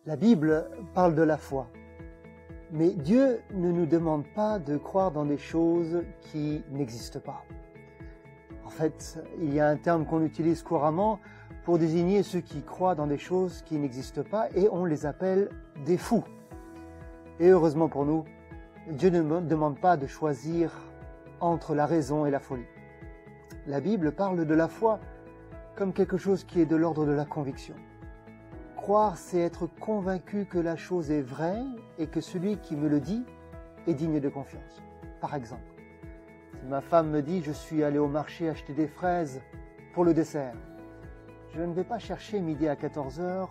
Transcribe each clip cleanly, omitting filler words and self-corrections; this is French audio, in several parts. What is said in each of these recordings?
La Bible parle de la foi, mais Dieu ne nous demande pas de croire dans des choses qui n'existent pas. En fait, il y a un terme qu'on utilise couramment pour désigner ceux qui croient dans des choses qui n'existent pas et on les appelle des fous. Et heureusement pour nous, Dieu ne me demande pas de choisir entre la raison et la folie. La Bible parle de la foi comme quelque chose qui est de l'ordre de la conviction. Croire, c'est être convaincu que la chose est vraie et que celui qui me le dit est digne de confiance. Par exemple, si ma femme me dit « je suis allé au marché acheter des fraises pour le dessert », je ne vais pas chercher midi à 14h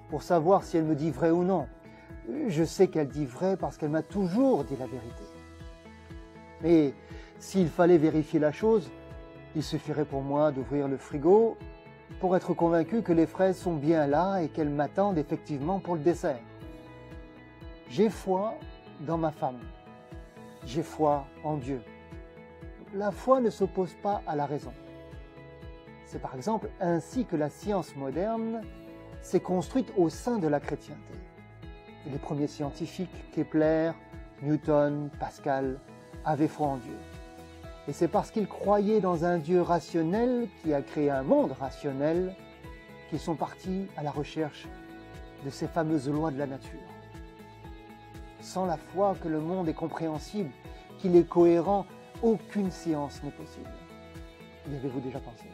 pour savoir si elle me dit vrai ou non. Je sais qu'elle dit vrai parce qu'elle m'a toujours dit la vérité. Mais s'il fallait vérifier la chose, il suffirait pour moi d'ouvrir le frigo pour être convaincu que les fraises sont bien là et qu'elles m'attendent effectivement pour le dessert. J'ai foi dans ma femme. J'ai foi en Dieu. La foi ne s'oppose pas à la raison. C'est par exemple ainsi que la science moderne s'est construite au sein de la chrétienté. Et les premiers scientifiques, Kepler, Newton, Pascal, avaient foi en Dieu. Et c'est parce qu'ils croyaient dans un Dieu rationnel qui a créé un monde rationnel qu'ils sont partis à la recherche de ces fameuses lois de la nature. Sans la foi que le monde est compréhensible, qu'il est cohérent, aucune science n'est possible. Y avez-vous déjà pensé?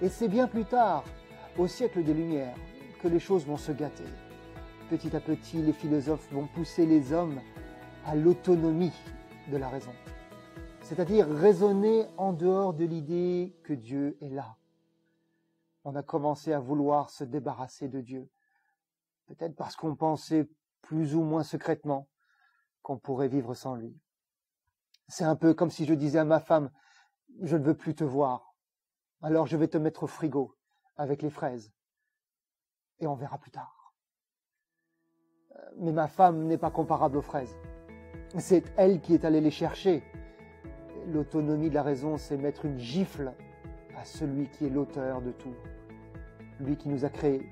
Et c'est bien plus tard, au siècle des Lumières, que les choses vont se gâter. Petit à petit, les philosophes vont pousser les hommes à l'autonomie de la raison. C'est-à-dire raisonner en dehors de l'idée que Dieu est là. On a commencé à vouloir se débarrasser de Dieu, peut-être parce qu'on pensait plus ou moins secrètement qu'on pourrait vivre sans lui. C'est un peu comme si je disais à ma femme « je ne veux plus te voir, alors je vais te mettre au frigo avec les fraises et on verra plus tard ». Mais ma femme n'est pas comparable aux fraises. C'est elle qui est allée les chercher. L'autonomie de la raison, c'est mettre une gifle à celui qui est l'auteur de tout, lui qui nous a créés,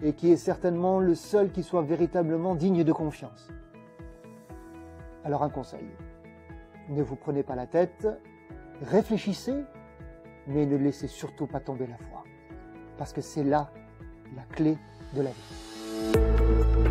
et qui est certainement le seul qui soit véritablement digne de confiance. Alors un conseil, ne vous prenez pas la tête, réfléchissez, mais ne laissez surtout pas tomber la foi, parce que c'est là la clé de la vie.